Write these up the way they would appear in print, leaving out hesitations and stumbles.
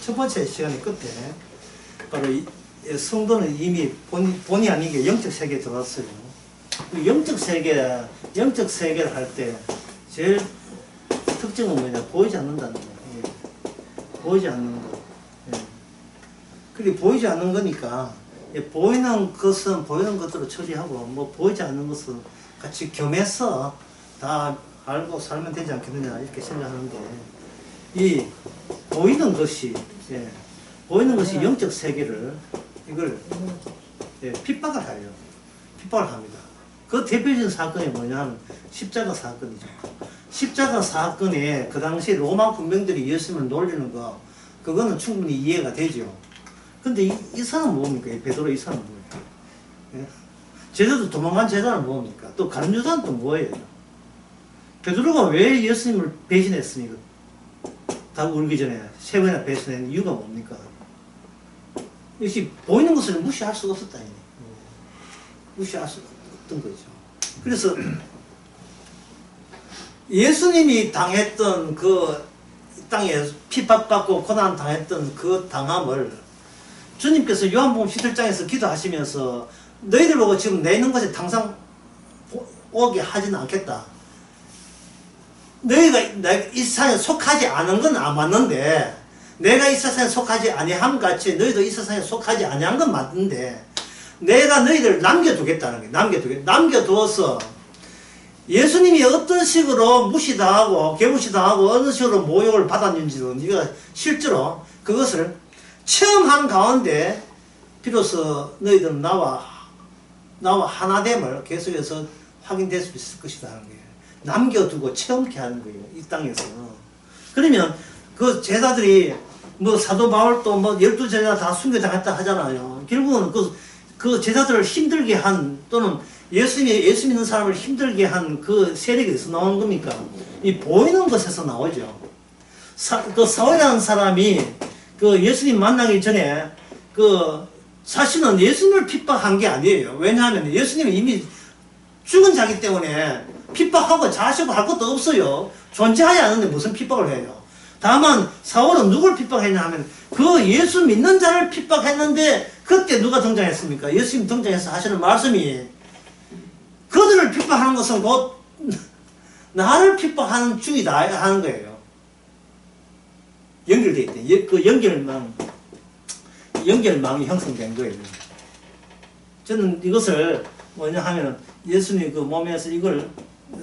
첫 번째 시간의 끝에 바로 성도는 이미 본의 아니게 영적 세계에 들어왔어요. 영적 세계를 할 때 제일 특징은 뭐냐? 보이지 않는다는 거예요. 보이지 않는 거. 그게 보이지 않는 거니까 보이는 것은 보이는 것대로 처리하고 뭐 보이지 않는 것은 같이 겸해서 다 알고 살면 되지 않겠느냐 이렇게 생각하는데, 이 보이는 것이 영적 세계를 이걸 핍박을 해요. 핍박을 합니다. 그 대표적인 사건이 뭐냐면 십자가 사건이죠. 십자가 사건에 그 당시 로마 군병들이 예수님을 놀리는 거, 그거는 충분히 이해가 되죠. 근데 이 사람은 뭡니까? 베드로 이 사람은 뭐예요? 제자도 도망간 제자는 뭡니까? 또 가룟 유다는 또 뭐예요? 베드로가 왜 예수님을 배신했습니까? 다 울기 전에 세 번이나 배신한 이유가 뭡니까? 역시 보이는 것을 무시할 수가 없었다. 무시할 수 없던 거죠. 그래서 예수님이 당했던 그 땅에 핍박받고 고난 당했던 그 당함을 주님께서 요한복음 17장에서 기도하시면서 너희들 보고 지금 내 있는 곳에 당장 오게 하지는 않겠다. 너희가 이 세상에 속하지 않은 건 안 맞는데, 내가 이 세상에 속하지 아니함 같이 너희도 이 세상에 속하지 아니한 건 맞는데, 내가 너희들 남겨두겠다는 거예요. 남겨두어서 예수님이 어떤 식으로 무시당하고 개무시당하고 어느 식으로 모욕을 받았는지도 네가 실제로 그것을 체험한 가운데 비로소 너희들은 나와 하나됨을 계속해서 확인될 수 있을 것이다 하는 거예요. 남겨두고 체험케 하는 거예요, 이 땅에서. 그러면 그 제자들이 뭐 사도 바울도 뭐 12제자 다 순교당했다 하잖아요. 결국은 그 제자들을 힘들게 한, 또는 예수 믿는 사람을 힘들게 한 그 세력이 어디서 나오는 겁니까? 이 보이는 것에서 나오죠. 그 사울이라는 사람이 그 예수님 만나기 전에 사실은 예수님을 핍박한 게 아니에요. 왜냐하면 예수님이 이미 죽은 자기 때문에 핍박하고 자시고 할 것도 없어요. 존재하지 않는데 무슨 핍박을 해요. 다만 사울은 누굴 핍박했냐 하면 그 예수 믿는 자를 픽박했는데, 그때 누가 등장했습니까? 예수님 등장해서 하시는 말씀이 그들을 핍박하는 것은 곧 나를 핍박하는 중이다 하는 거예요. 연결되어 있대. 그 연결망이 형성된 거예요. 저는 이것을 뭐냐 하면 예수님 그 몸에서 이걸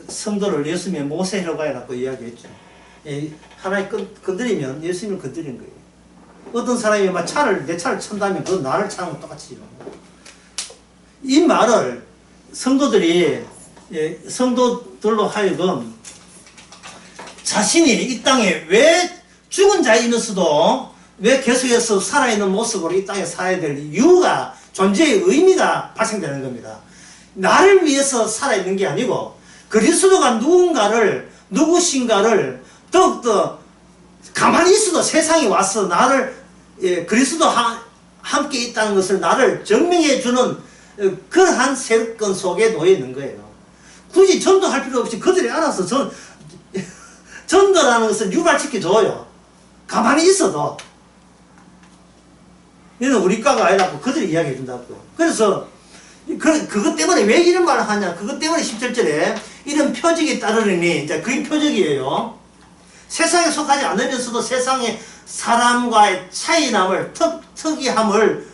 성도를 예수님의 모세라고 해갖고 이야기했죠. 하나의 건드리면 예수님을 건드리는 거예요. 어떤 사람이 막 내 차를 찬다면 그 나를 차는 건 똑같이요. 이 말을 성도들로 하여금 자신이 이 땅에 왜 죽은 자이면서도 왜 계속해서 살아있는 모습으로 이 땅에 살아야 될 이유가, 존재의 의미가 발생되는 겁니다. 나를 위해서 살아있는 게 아니고 그리스도가 누구신가를 더욱더 가만히 있어도 세상에 와서 나를 그리스도와 함께 있다는 것을 나를 증명해 주는 그러한 세력권 속에 놓여 있는 거예요. 굳이 전도할 필요 없이 그들이 알아서 전도라는 것을 유발시켜 줘요. 가만히 있어도. 얘는 우리 과가 아니라고 그들이 이야기해 준다고. 그래서 그것 때문에 왜 이런 말을 하냐. 그것 때문에 17절에 이런 표적이 따르니, 이제 그게 표적이에요. 세상에 속하지 않으면서도 세상의 사람과의 차이남을, 특이함을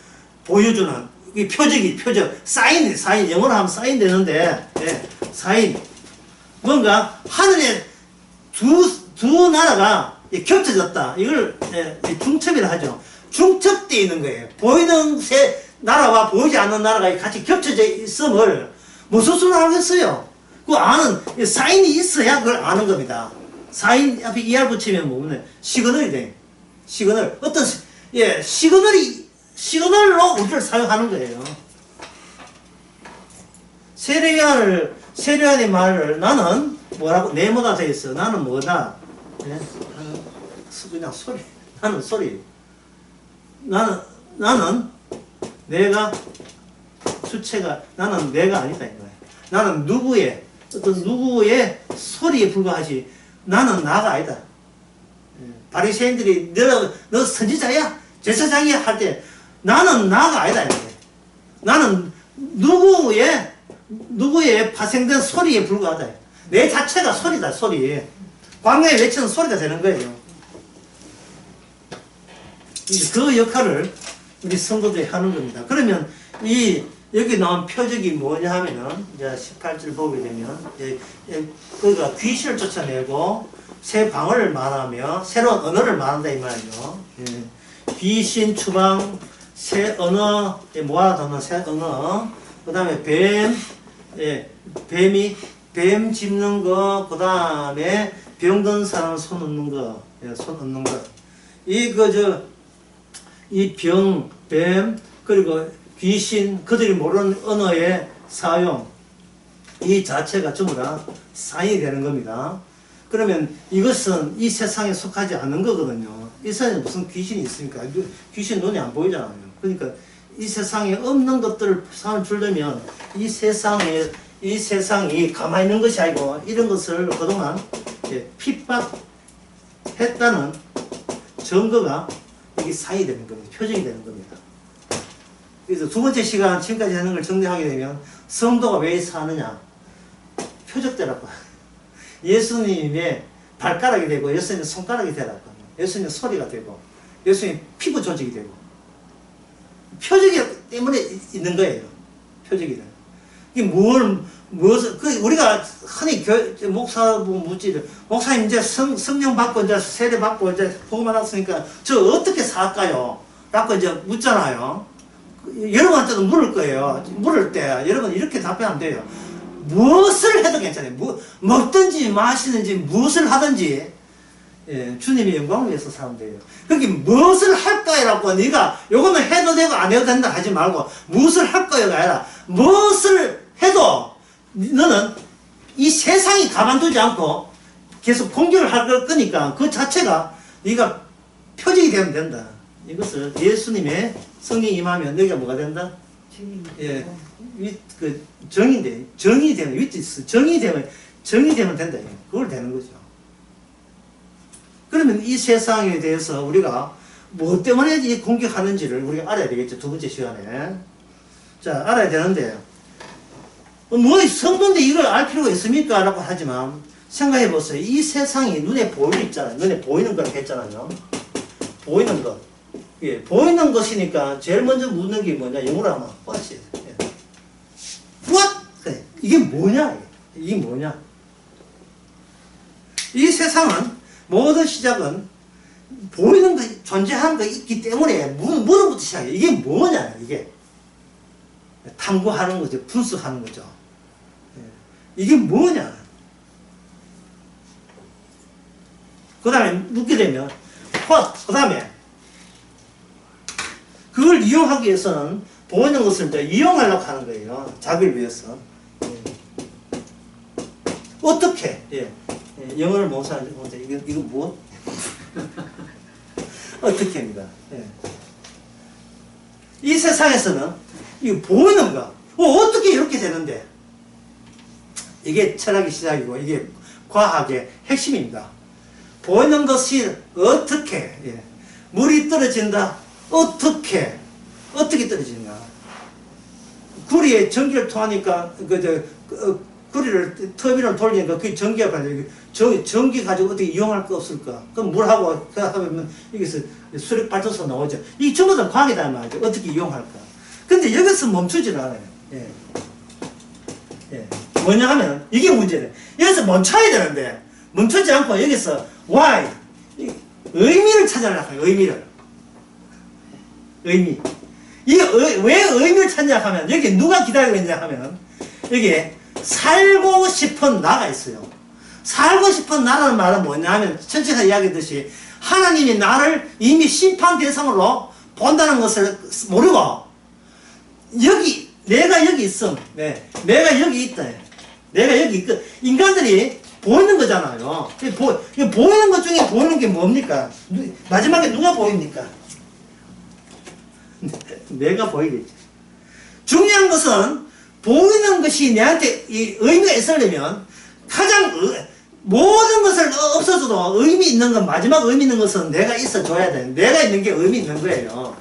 보여주는 이 표적. 사인. 영어로 하면 사인 되는데, 사인. 뭔가 하늘에 두 나라가 겹쳐졌다. 이걸 중첩이라 하죠. 중첩되어 있는 거예요. 보이는 나라와 보이지 않는 나라가 같이 겹쳐져 있음을 무슨 수로 알겠어요? 그 아는, 사인이 있어야 그걸 아는 겁니다. 사인 앞에 ER 붙이면 뭐냐? 시그널이 돼. 시그널. 시그널로 우리를 사용하는 거예요. 세례요한의 말을 나는 뭐라고 네모다 돼 있어. 나는 뭐다? 그냥 소리. 나는 소리. 나는 내가 주체가, 나는 내가 아니다 이거야. 나는 어떤 누구의 소리에 불과하지 나는 나가 아니다. 바리새인들이 너 선지자야? 제사장이야? 할 때 나는 나가 아니다. 이렇게. 나는 누구의 파생된 소리에 불과하다. 내 자체가 소리다, 소리. 광야에 외치는 소리가 되는 거예요. 그 역할을 우리 성도들이 하는 겁니다. 그러면 여기 나온 표적이 뭐냐 하면은, 이제 18절 보게 되면, 그가 귀신을 쫓아내고, 새 방언을 말하며, 새로운 언어를 말한다, 이 말이죠. 귀신, 추방, 새 언어, 모아두는 새 언어, 그 다음에 뱀 짚는 거, 그 다음에 병든 사람 손 얹는 거, 손 얹는 거. 이 병, 뱀, 그리고 귀신, 그들이 모르는 언어의 사용, 이 자체가 전부 다 사인이 되는 겁니다. 그러면 이것은 이 세상에 속하지 않는 거거든요. 이 세상에 무슨 귀신이 있습니까? 귀신 눈에 안 보이잖아요. 그러니까 이 세상에 없는 것들을 상을 주려면 이 세상이 가만히 있는 것이 아니고 이런 것을 그동안 핍박했다는 증거가 이게 사인이 되는 겁니다. 표적이 되는 겁니다. 그래서 두 번째 시간 지금까지 하는 걸 정리하게 되면 성도가 왜 사느냐? 표적되라고. 예수님의 발가락이 되고 예수님의 손가락이 되라고. 예수님의 소리가 되고 예수님의 피부 조직이 되고 표적이 때문에 있는 거예요. 표적이. 이게 우리가 흔히 목사분 묻지, 목사님 이제 성령 받고 이제 세례 받고 이제 복음 받았으니까 저 어떻게 살까요? 라고 이제 묻잖아요. 여러분한테도 물을 거예요. 물을 때 여러분 이렇게 답변하면 돼요. 무엇을 해도 괜찮아요. 먹든지 마시든지 무엇을 하든지 주님의 영광을 위해서 사면 돼요. 그게 무엇을 할까요라고 네가 요거는 해도 되고 안 해도 된다 하지 말고 무엇을 할까요가 아니라 무엇을 해도 너는 이 세상이 가만두지 않고 계속 공격을 할 거니까 그 자체가 네가 표적이 되면 된다. 이것을 예수님의 성령이 임하면 너희가 뭐가 된다? 정이 되면 위트스 정이 되면 된다. 그걸 되는 거죠. 그러면 이 세상에 대해서 우리가 뭐 때문에 이 공격하는지를 우리가 알아야 되겠죠. 두 번째 시간에. 자, 알아야 되는데, 성도인데 이걸 알 필요가 있습니까? 라고 하지만, 생각해 보세요. 이 세상이 눈에 보이는 있잖아요. 눈에 보이는 걸 했잖아요. 보이는 것. 보이는 것이니까 제일 먼저 묻는 게 뭐냐? 영어로 하면, what's it? What? 그래. 이게 뭐냐? 이게 뭐냐? 이 세상은 모든 시작은 보이는 거, 존재하는 거 있기 때문에 물어부터 시작해. 이게 뭐냐, 이게. 탐구하는 거죠. 분석하는 거죠. 이게 뭐냐. 그 다음에 묻게 되면, what? 그 다음에, 그걸 이용하기 위해서는 보이는 것을 이제 이용하려고 하는 거예요. 자기를 위해서. 어떻게? 영어를 못 사는데 이거 뭐? 어떻게 합니다. 이 세상에서는 이 보이는 거 어떻게 이렇게 되는데 이게 철학의 시작이고 이게 과학의 핵심입니다. 보이는 것이 어떻게 물이 떨어진다. 어떻게 떨어지는가? 구리에 전기를 통하니까 구리를 터빈을 돌리니까 그 전기가 가지고 전기 가지고 어떻게 이용할 거 없을까? 그럼 물하고 하면 여기서 수력 발전소 나오죠. 이 전부 다 과학이다 말이죠. 어떻게 이용할까? 근데 여기서 멈추질 않아요. 뭐냐 하면 이게 문제래. 여기서 멈춰야 되는데 멈추지 않고 여기서 why 의미를 찾아내려고 해요. 의미. 이게 왜 의미를 찾냐 하면 여기 누가 기다리고 있냐 하면 여기에 살고 싶은 나가 있어요. 살고 싶은 나라는 말은 뭐냐 하면 전체가 이야기했듯이 하나님이 나를 이미 심판 대상으로 본다는 것을 모르고 내가 여기 있음. 내가 여기 있다. 내가 여기 있고 인간들이 보이는 거잖아요. 보이는 것 중에 보이는 게 뭡니까? 마지막에 누가 보입니까? 내가 보이겠지. 중요한 것은 보이는 것이 내한테 이 의미가 있으려면 가장 모든 것을 없어져도 의미 있는 건, 마지막 의미 있는 것은 내가 있어줘야 돼. 내가 있는 게 의미 있는 거예요.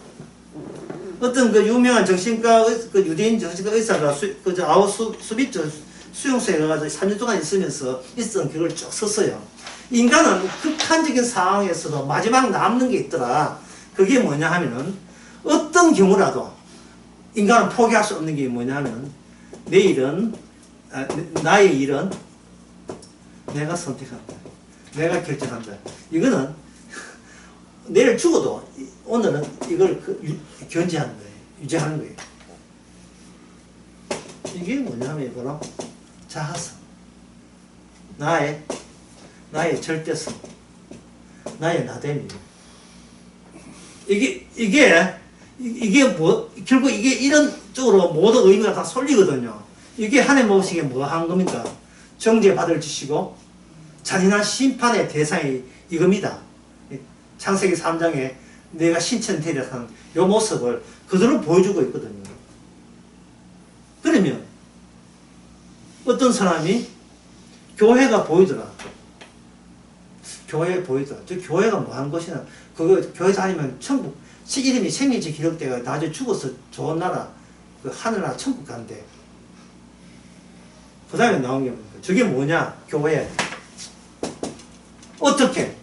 어떤 그 유명한 정신과, 그 유대인 정신과 의사가 아우슈비츠 수용소에 가가지고 3년 동안 있으면서 있었던 그걸 쭉 썼어요. 인간은 극한적인 상황에서도 마지막 남는 게 있더라. 그게 뭐냐 하면은, 어떤 경우라도 인간은 포기할 수 없는 게 뭐냐 하면, 나의 일은 내가 선택한다. 내가 결정한다. 이거는 내일 죽어도 오늘은 이걸 견지하는 거예요. 유지하는 거예요. 이게 뭐냐면 바로 자아성, 나의 절대성, 나의 나됨이에요. 이게 뭐 결국 이게 이런 쪽으로 모든 의미가 다 쏠리거든요. 이게 하나님 모시기에 뭐 한 겁니까? 정죄받을 짓이고 잔인한 심판의 대상이 이겁니다. 창세기 3장에 내가 신천 대략한 이 모습을 그대로 보여주고 있거든요. 그러면 어떤 사람이 교회가 보이더라. 교회 보이더라. 저 교회가 뭐 하는 것이냐. 그거 교회 다니면 천국, 이름이 생일지 기록되가 나중에 죽어서 좋은 나라, 그 하늘나라 천국 간대. 그 다음에 나온 게 뭡니까? 저게 뭐냐? 교회. 어떻게?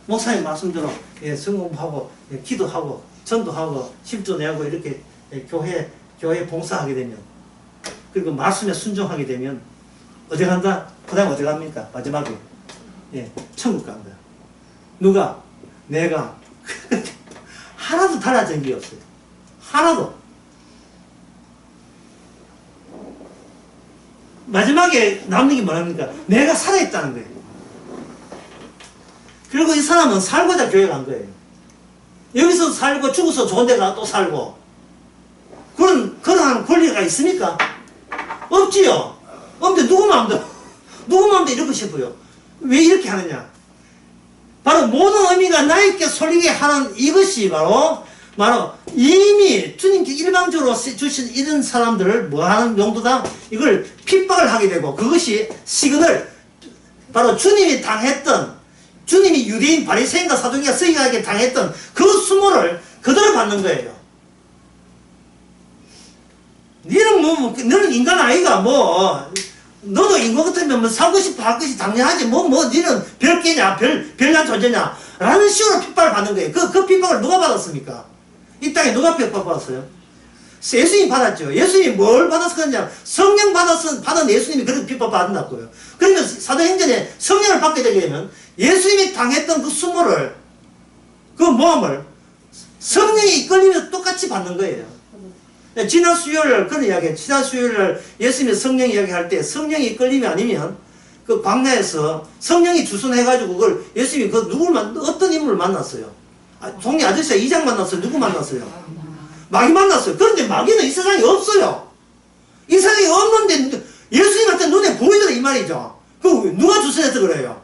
목사님 말씀대로 성공하고 기도하고 전도하고 십조 내고 이렇게 교회 봉사하게 되면, 그리고 말씀에 순종하게 되면 어디 간다? 그 다음에 어디 갑니까? 마지막에 천국 간다. 누가? 내가. 하나도 달라진 게 없어요. 하나도. 마지막에 남는 게 뭐랍니까? 내가 살아있다는 거예요. 그리고 이 사람은 살고자 교회 간 거예요. 여기서 살고 죽어서 좋은 데 가서 또 살고. 그런 권리가 있습니까? 없지요. 없는데 누구 마음대로 이러고 싶어요. 왜 이렇게 하느냐? 바로 모든 의미가 나에게 쏠리게 하는 이것이 바로 이미 주님께 일방적으로 주신 이런 사람들을 뭐 하는 용도다? 이걸 핍박을 하게 되고, 그것이 시그널, 바로 주님이 유대인 바리새인과 사두개가 서기관에게 당했던 그 수모를 그대로 받는 거예요. 너는 인간 아이가 너도 인간 같으면 살고 싶어 할 것이 당연하지. 너는 별개냐, 별난 존재냐. 라는 식으로 핍박을 받는 거예요. 그 핍박을 누가 받았습니까? 이 땅에 누가 핍박받았어요? 예수님이 받았죠. 예수님이 뭘 받았었느냐? 성령 받은 예수님이 그렇게 핍박받았다고요. 그러면 사도행전에 성령을 받게 되게 되면 예수님이 당했던 그 수모를, 그 모험을 성령이 이끌리면서 똑같이 받는 거예요. 지난 수요일 그런 이야기예요. 지난 수요일 예수님이 성령 이야기할 때 성령이 이끌림이 아니면 그 광야에서 성령이 주선해가지고 그걸 예수님이 어떤 인물을 만났어요? 동네 아저씨가 2장 만났어요. 누구 만났어요? 마귀 만났어요. 그런데 마귀는 이 세상에 없어요. 이 세상에 없는데 예수님한테 눈에 보이더라 이 말이죠. 누가 주선해서 그래요?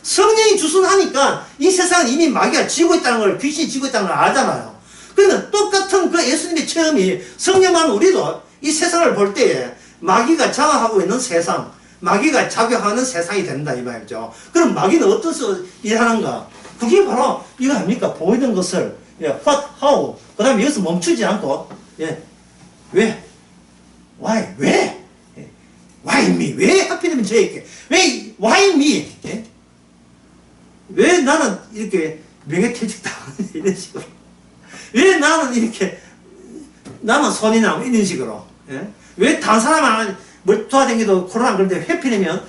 성령이 주선하니까 이 세상은 이미 마귀가 지고 있다는 걸, 귀신이 지고 있다는 걸 알잖아요. 그러면 똑같은 그 예수님의 체험이 성령만 우리도 이 세상을 볼 때에 마귀가 장악하고 있는 세상, 마귀가 작용하는 세상이 된다 이 말이죠. 그럼 마귀는 어떤 식으로 일하는가? 그게 바로 이거 아닙니까? 보이는 것을 what, how, 그 다음에 여기서 멈추지 않고 왜? why? 왜? why me? 왜 하필이면 저에게? 왜 why me? 왜 나는 이렇게 명예퇴직 당하는 이런 식으로? 왜 나는 이렇게 나만 손이 나고 이런 식으로? 왜 다른 사람은 뭘 도와다니도 코로나 안 걸리는데 회피되면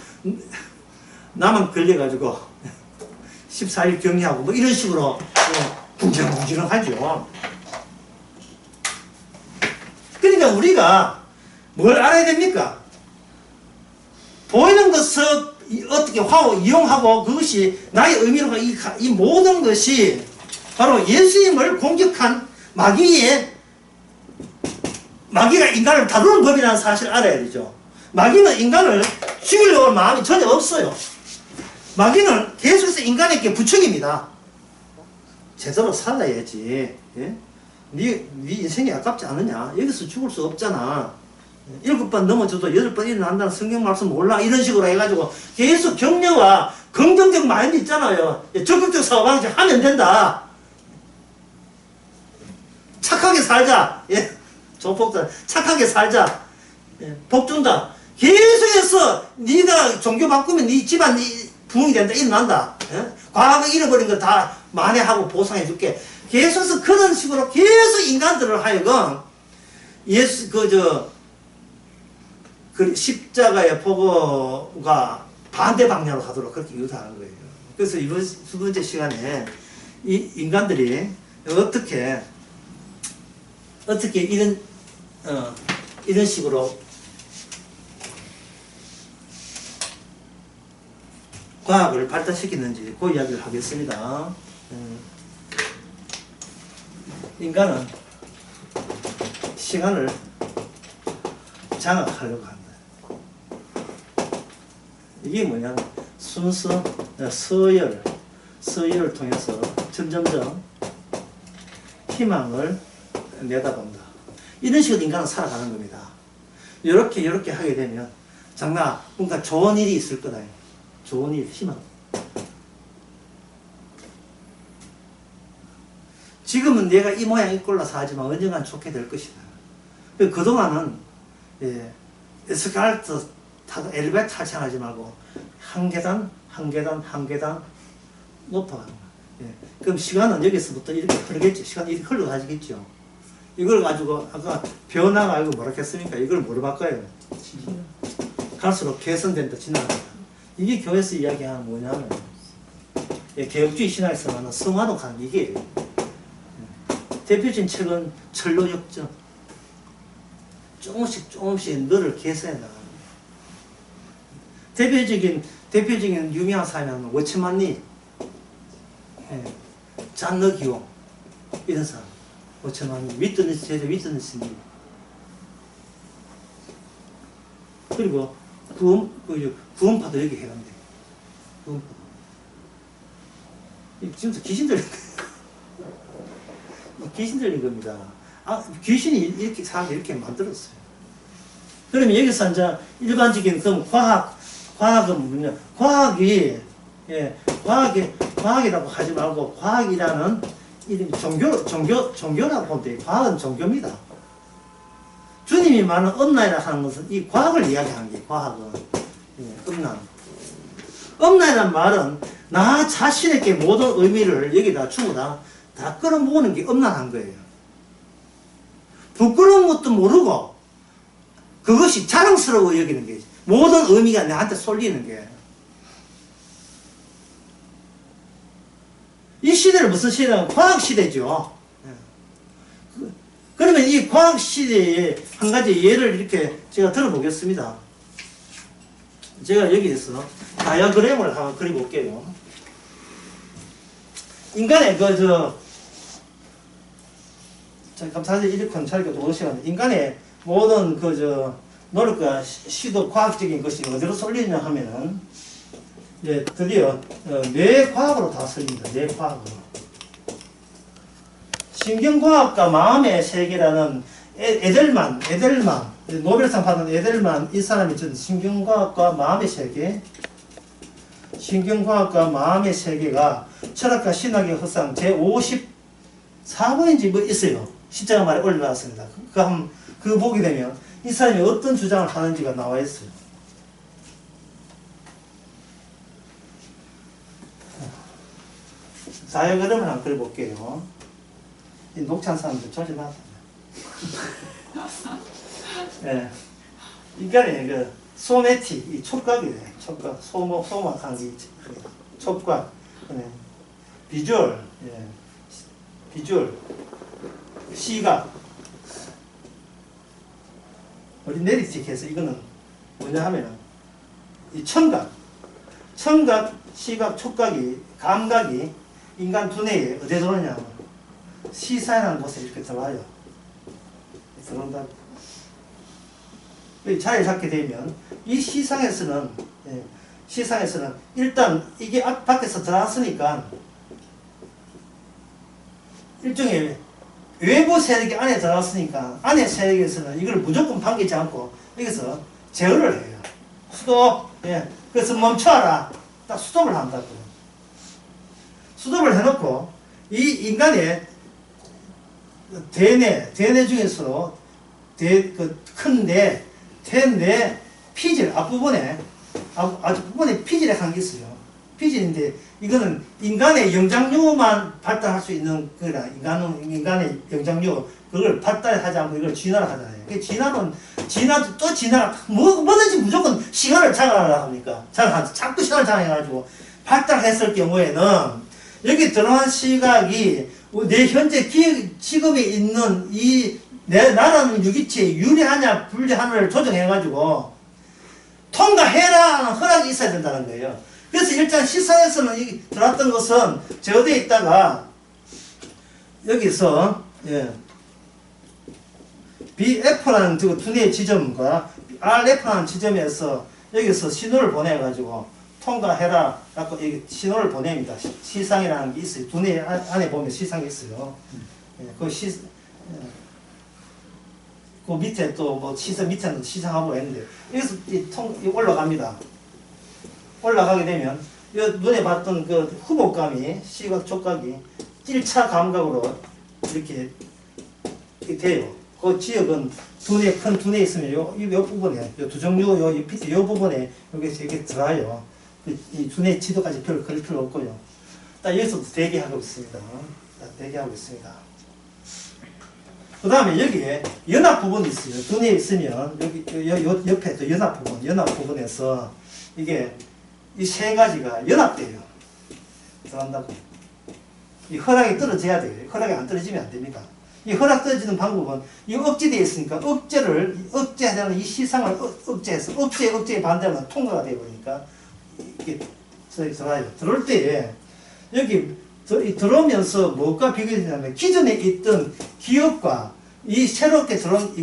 나만 걸려가지고 14일 격리하고 뭐 이런 식으로 궁지렁궁지렁하죠. 그러니까 우리가 뭘 알아야 됩니까? 보이는 것을 어떻게 이용하고 그것이 나의 의미로 이 모든 것이 바로 예수님을 공격한 마귀가 인간을 다루는 법이라는 사실을 알아야 되죠. 마귀는 인간을 죽이려고 하는 마음이 전혀 없어요. 마귀는 계속해서 인간에게 부추깁니다. 제대로 살아야지. 네 인생이 아깝지 않느냐? 여기서 죽을 수 없잖아. 7번 넘어져도 8번 일어난다는 성경 말씀 몰라. 이런 식으로 해가지고 계속 격려와 긍정적 마인드 있잖아요. 적극적 사고방식 하면 된다. 착하게 살자. 예. 조폭들 착하게 살자. 예. 복 준다. 계속해서 네가 종교 바꾸면 네 집안 부흥이 된다. 일어난다. 예? 과거 잃어버린 거 다 만회하고 보상해 줄게. 계속해서 그런 식으로 계속 인간들을 하여금 예수 그 십자가의 보고가 반대 방향으로 가도록 그렇게 유도하는 거예요. 그래서 이번 두 번째 시간에 이 인간들이 어떻게 이런 식으로 과학을 발달시키는지 그 이야기를 하겠습니다. 인간은 시간을 장악하려고 한다. 이게 뭐냐면 순서, 서열을 통해서 점점점 희망을 내다본다. 이런 식으로 인간은 살아가는 겁니다. 이렇게 하게 되면 뭔가 좋은 일이 있을 거다. 좋은 일, 희망. 지금은 내가 이 모양 이 꼴라서 하지만 언젠간 좋게 될 것이다. 그동안은 에스컬레이터 타도 엘리베이터 탈창하지 말고 한 계단 높아가는 거야. 그럼 시간은 여기서부터 이렇게 흐르겠죠. 시간이 이렇게 흘러가지겠죠. 이걸 가지고 아까 변화가 알고 뭐라 했습니까? 이걸 뭐로 바꿔요? 갈수록 개선된다, 지나간다. 이게 교회에서 이야기하는 뭐냐면 개혁주의 신학에서 말하는 성화로 가는 이게 대표적인 책은 철로역정. 조금씩 너를 개선해 나가는 거예요. 대표적인 유명한 사람은 워치만리, 잔너기용 이런 사람. 워치만리, 위트니스님. 그리고 구원파도 여기 해당돼요. 구원파도. 지금도 귀신 들린 거예요. 귀신 들린 겁니다. 귀신이 이렇게 사람을 이렇게 만들었어요. 그러면 여기서 이제 일반적인 과학은 뭐냐? 과학이라고 하지 말고 과학이라는 이름 종교라고 보면 돼요. 과학은 종교입니다. 주님이 말하는 엄나이라 하는 것은 이 과학을 이야기하는 게 과학은 엄나. 엄나이라는 말은 나 자신에게 모든 의미를 여기다 전부 다 끌어모으는 게 엄난한 거예요. 부끄러운 것도 모르고 그것이 자랑스러워 여기는 게 모든 의미가 나한테 쏠리는 게. 이 시대는 무슨 시대냐면 과학시대죠. 그러면 이 과학시대의 한 가지 예를 이렇게 제가 들어보겠습니다. 제가 여기에서 다이어그램을 한번 그려볼게요. 인간의 잠깐 사실 이렇게 잘 도시는 인간의 모든 노력과 시도 과학적인 것이 어디로 쏠리냐 하면은 이제 드디어 뇌과학으로 다 쏠립니다. 뇌과학으로. 신경과학과 마음의 세계라는 에델만 노벨상 받은 에델만 이 사람이 준 신경과학과 마음의 세계, 신경과학과 마음의 세계가 철학과 신학의 허상 제54번인지 뭐 있어요. 십자가 말에 올라왔습니다. 그거 보게 되면 이 사람이 어떤 주장을 하는지가 나와 있어요. 다이어그램을 한번 그려볼게요. 이 녹찬 사람들 조심하세요. 예. 인간의 소매티, 이 촉각이네. 촉각, 소막한 게 촉각, 비주얼, 비주얼, 시각. 우리 내리찍해서 이거는 뭐냐 하면은 이 청각, 시각, 촉각이, 감각이 인간 두뇌에 어디에 들어오냐면 시사라는 곳에 이렇게 들어와요. 들어온다. 자리를 잡게 되면 이 시상에서는 일단 이게 밖에서 들어왔으니까 일종의 외부 세력이 안에 들어왔으니까 안에 세력에서는 이걸 무조건 반기지 않고 여기서 제어를 해요. 스톱. 예. 그래서 멈춰라. 딱 스톱을 한다고. 스톱을 해놓고 이 인간의 대뇌 중에서 큰 뇌, 대뇌 피질 앞부분에 피질에 한 게 있어요. 피질인데 이거는 인간의 영장류만 발달할 수 있는 거라. 인간의 영장류 그걸 발달하지 않고 이걸 진화를 하잖아요. 그 진화가 뭐든지 무조건 시간을 장악하려 합니까? 자꾸 시간을 장악해가지고 발달했을 경우에는 여기 들어간 시각이 내 현재 지금에 있는 나라는 유기체에 유리하냐 불리하냐를 조정해가지고 통과해라 허락이 있어야 된다는 거예요. 그래서 일단 시사에서는 들어왔던 것은 제어되어 있다가 여기서 BF라는 두뇌 지점과 RF라는 지점에서 여기서 신호를 보내가지고 통과해라 라고 신호를 보냅니다. 시상이라는 게 있어요. 두뇌 안에 보면 시상이 있어요. 그 밑에 또 뭐 시상 밑에는 시상하고 했는데 여기서 올라갑니다. 올라가게 되면 눈에 봤던 그 후목감이 시각 촉각이 1차 감각으로 이렇게 돼요. 그 지역은 큰 두뇌 있으면 요 부분에 요 두 종류 밑에 요 부분에 여기서 이렇게 들어요. 이 두뇌 지도까지 별 그릴 필요 없고요. 딱 여기서도 대기하고 있습니다. 대기하고 있습니다. 그 다음에 여기에 연합 부분이 있어요. 두뇌에 있으면 여기 옆에 또 연합 부분에서 이게 이 세 가지가 연합돼요. 들어간다고. 이 허락이 떨어져야 돼요. 허락이 안 떨어지면 안 됩니다. 이 허락 떨어지는 방법은 이 억제되어 있으니까 억제하자는 이 시상을 억제해서 억제에 반대하면 통과가 되어버리니까 이게 들어와요. 들어올 때 여기 들어오면서 뭐가 비교되냐면 기존에 있던 기업과 이 새롭게 들어온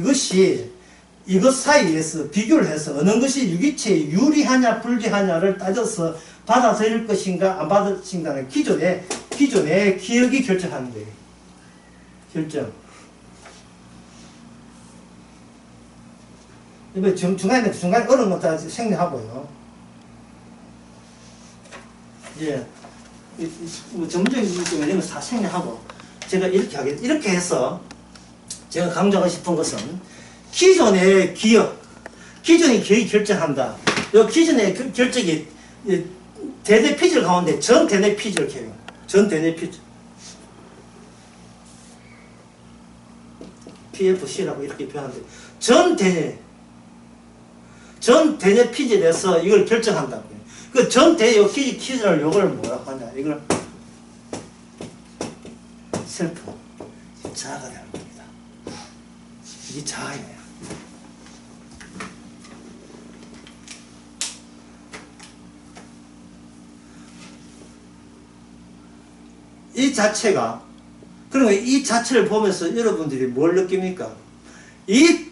이것 사이에서 비교를 해서 어느 것이 유기체에 유리하냐 불리하냐를 따져서 받아들일 것인가 안 받아들인다는 기존의 기억이 결정하는 거예요. 결정. 이번 중간에 어려운 것도 생략하고요. 예. 전문적인 이런 거 다 생략하고 제가 이렇게 해서 제가 강조하고 싶은 것은 기존의 기억이 결정한다. 이 기존의 결정이 대뇌 피질 가운데 전 대뇌 피질을 켜요. 전 대뇌 피질. PFC라고 이렇게 표현하는데 전 대뇌 피질에서 이걸 결정한다고요. 그 전 대뇌 피질을 요걸 뭐라고 하냐. 이걸 셀프 자아가 되는 겁니다. 이게 자아예요. 이 자체가 그러면 이 자체를 보면서 여러분들이 뭘 느낍니까? 이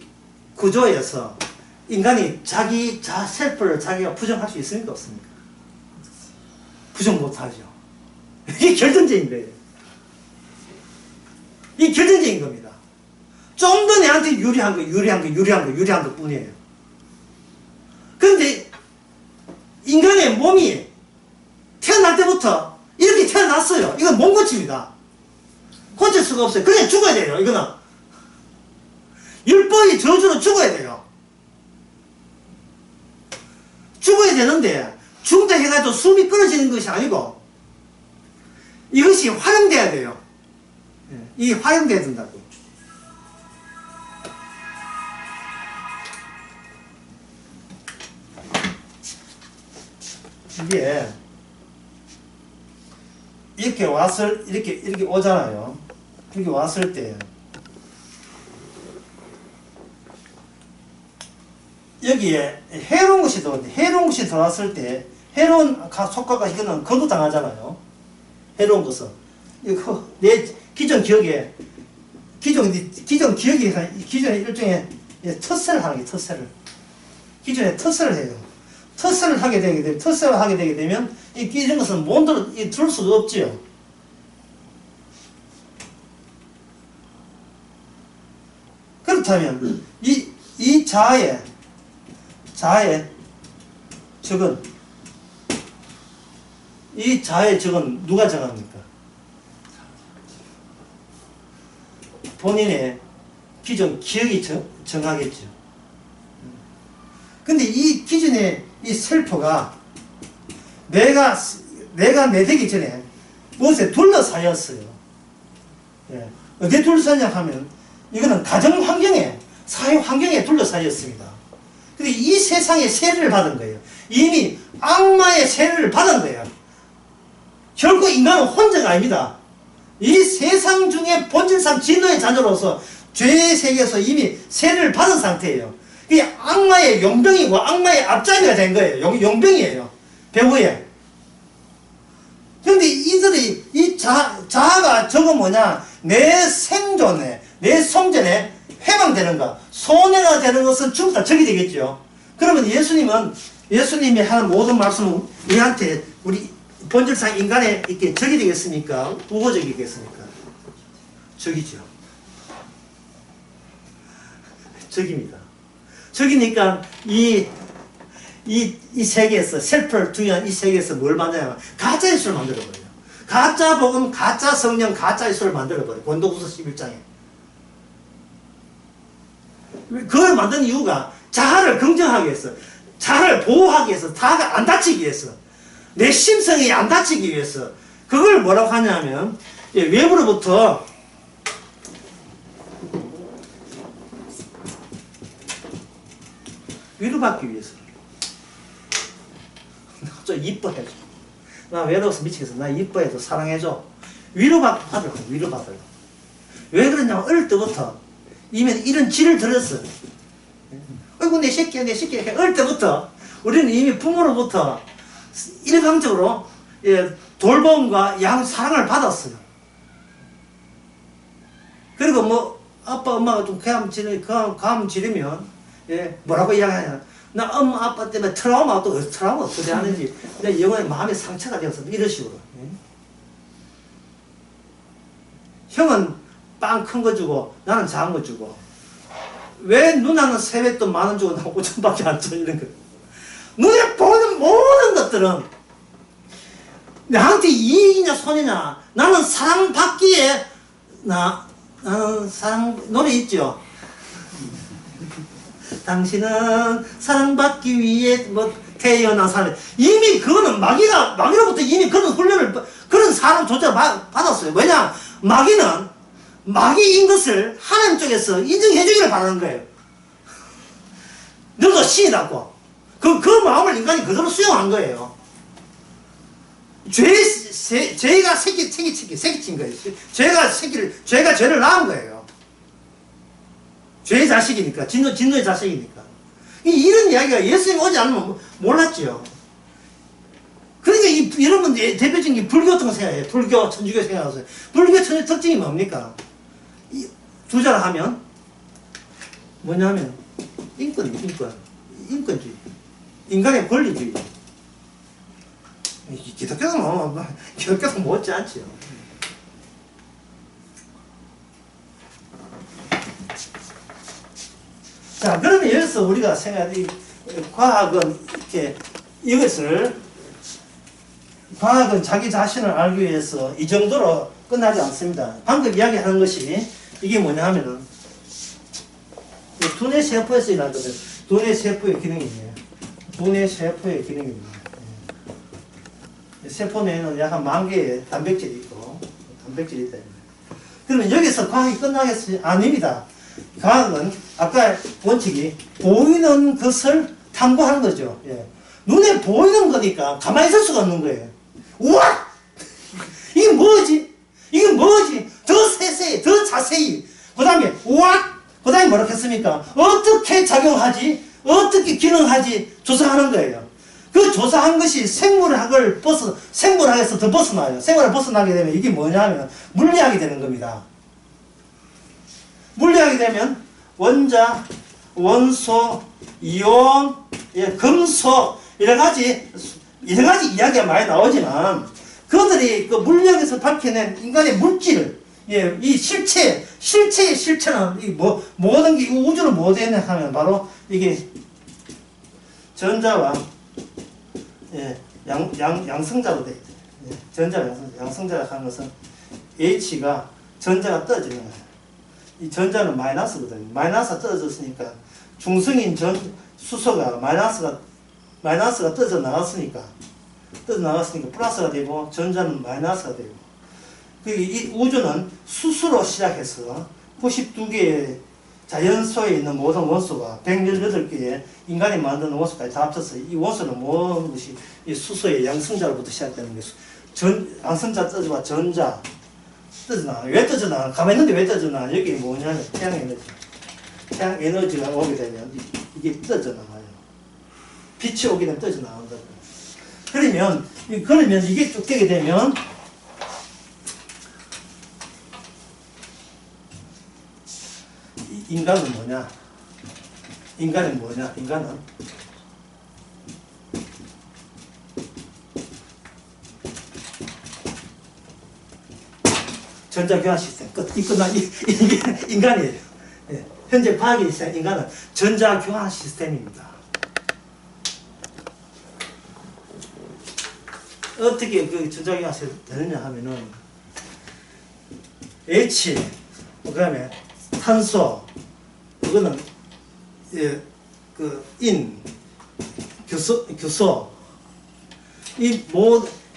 구조에서 인간이 자기 셀프를 자기가 부정할 수 있습니까? 없습니까? 부정 못하죠. 이게 결정적인 거예요. 이 결정적인 겁니다. 좀 더 내한테 유리한 것 뿐이에요. 그런데 인간의 몸이 태어날 때부터 이렇게 태어났어요. 이건 못 고칩니다. 고칠 수가 없어요. 그냥 죽어야 돼요. 이거는 율법이 저주로 죽어야 돼요. 죽어야 되는데 죽다 해가지고 숨이 끊어지는 것이 아니고 이것이 활용돼야 돼요. 이 활용돼야 된다고. 이게 이렇게 오잖아요. 이렇게 왔을 때 여기에 해로운 것이 들어왔을 때 해로운 속과가 이거는 거두당하잖아요. 해로운 것은 내 기존 기억에 기존의 일종의 텃세를 하는 게 기존에 텃세를 해요. 텃세를 하게 되게 되면 이런 것은 몸대로 들을 수가 없지요. 그렇다면 이 자아의 적은 이 자아의 적은 누가 정합니까? 본인의 기존 기억이 정하겠죠. 근데 이 기존의 이 셀프가 내가 내 되기 전에 무엇에 둘러싸였어요. 예. 어디에 둘러싸냐 하면 이거는 가정 환경에, 사회 환경에 둘러싸였습니다. 근데 이 세상에 세례를 받은 거예요. 이미 악마의 세례를 받은 거예요. 결코 인간은 혼자가 아닙니다. 이 세상 중에 본질상 진노의 자녀로서 죄의 세계에서 이미 세례를 받은 상태예요. 이게 악마의 용병이고 악마의 앞잡이가 된 거예요. 용병이에요. 배후에. 그런데 이들이 이 자아가 저거 뭐냐? 내 생존에, 내 성전에 해방되는가? 손해가 되는 것은 전부 다 적이 되겠죠. 그러면 예수님이 하는 모든 말씀은 우리한테 우리 본질상 인간에 이렇게 적이 되겠습니까? 우호적이겠습니까? 적이죠. 적입니다. 적이니까 이 세계에서 셀프를 투영한 이 세계에서 뭘 만드냐면 가짜 예수를 만들어버려요. 가짜 복음, 가짜 성령, 가짜 예수를 만들어버려요. 고린도후서 11장에. 그걸 만든 이유가 자아를 긍정하기 위해서, 자아를 보호하기 위해서, 자아가 안 다치기 위해서, 내 심성이 안 다치기 위해서. 그걸 뭐라고 하냐면 외부로부터 위로받기 위해서. 좀 이뻐해줘. 나 외로워서 미치겠어. 나 이뻐해줘. 사랑해줘. 위로받으려고. 위로받으려고. 왜 그러냐면 어릴 때부터 이미 이런 질을 들었어. 어이구 내 새끼야 내 새끼야. 어릴 때부터 우리는 이미 부모로부터 일방적으로 돌봄과 사랑을 받았어요. 그리고 뭐 아빠 엄마가 좀 감 지르면 뭐라고 이야기하냐. 나 엄마 아빠 때문에 트라우마 어떻게 하는지 내 영혼의 마음의 상처가 되어서 이런 식으로. 형은 빵 큰 거 주고 나는 작은 거 주고 왜 누나는 세뱃돈 10,000원 주고 나 5,000원밖에 안 줘. 이런 거. 눈에 보이는 모든 것들은 나한테 이익이냐 손해냐. 나는 사랑받기에 나는 사랑 노래 있죠. 당신은 사랑받기 위해 뭐 태어난 사람. 이미 그거는 마귀로부터 이미 그런 훈련을 그런 사람 조차를 받았어요. 왜냐 마귀인 것을 하나님 쪽에서 인정해 주기를 바라는 거예요. 너도 신이라고. 그 마음을 인간이 그대로 수용한 거예요. 죄가 새끼친 거예요. 죄가 죄를 낳은 거예요. 죄의 자식이니까, 진노의 자식이니까. 이런 이야기가 예수님 오지 않으면 몰랐죠. 그러니까 여러분 대표적인 게 불교 같은 거 생각해요. 불교, 천주교 생각하세요. 불교, 천주교 특징이 뭡니까? 주자를 하면 뭐냐면 인권주의. 인간의 권리주의. 기독교도 못지 않지요. 자, 그러면 여기서 우리가 생각하는 과학은 과학은 자기 자신을 알기 위해서 이 정도로 끝나지 않습니다. 방금 이야기하는 것이 이게 뭐냐 하면은 두뇌 세포에서 일어나거든요. 두뇌 세포의 기능이에요. 두뇌 세포의 기능입니다. 세포 내에는 약 한 10,000개의 단백질이 있고, 단백질이 있다. 그러면 여기서 과학이 끝나겠어요? 아닙니다. 과학은 아까 원칙이 보이는 것을 탐구하는 거죠. 눈에 보이는 거니까 가만히 있을 수가 없는 거예요. 우와! 이게 뭐지? 이게 뭐지? 더 세세히, 더 자세히. 그 다음에, 우와! 그 다음에 뭐라고 했습니까? 어떻게 작용하지? 어떻게 기능하지? 조사하는 거예요. 그 조사한 것이 생물학에서 더 벗어나요. 생물학 벗어나게 되면 이게 뭐냐면 물리학이 되는 겁니다. 물리학이 되면 원자, 원소, 이온, 금속 여러 가지 이야기가 많이 나오지만 그들이 그 물리학에서 밝혀낸 인간의 물질, 예, 이 실체의 실체는 이 모든 게 이 우주를 뭐 되냐 하면 바로 이게 전자와 예, 양성자로 돼 있죠. 예, 전자와 양성자라 하는 것은 H가 전자가 떨어지는 거예요. 이 전자는 마이너스거든요. 마이너스가 떨어졌으니까 중성인 수소가 마이너스가 떨어져 나갔으니까 플러스가 되고 전자는 마이너스가 되고 이 우주는 수소로 시작해서 92개의 자연소에 있는 모든 원소가 118개의 인간이 만드는 원소까지 다 합쳐서 이 원소는 모든 것이 이 수소의 양성자로부터 시작되는 것이 양성자 떠져와 전자 떠져나가. 왜 떠져나가? 가만히 있는데 왜 떠져나가? 여기 뭐냐면 태양 에너지. 태양 에너지가 오게 되면 이게 떠져나가요. 빛이 오게 되면 떠져나간다고. 그러면 이게 쭉 되게 되면 인간은 뭐냐? 인간은 전자교환 시스템 끝. 이게 인간이에요. 예. 현재 과학의 시스템 인간은 전자교환 시스템입니다. 어떻게 그 전자교환 시스템이 되느냐 하면은 H 그다음에 탄소 그거는 예, 그 규소 이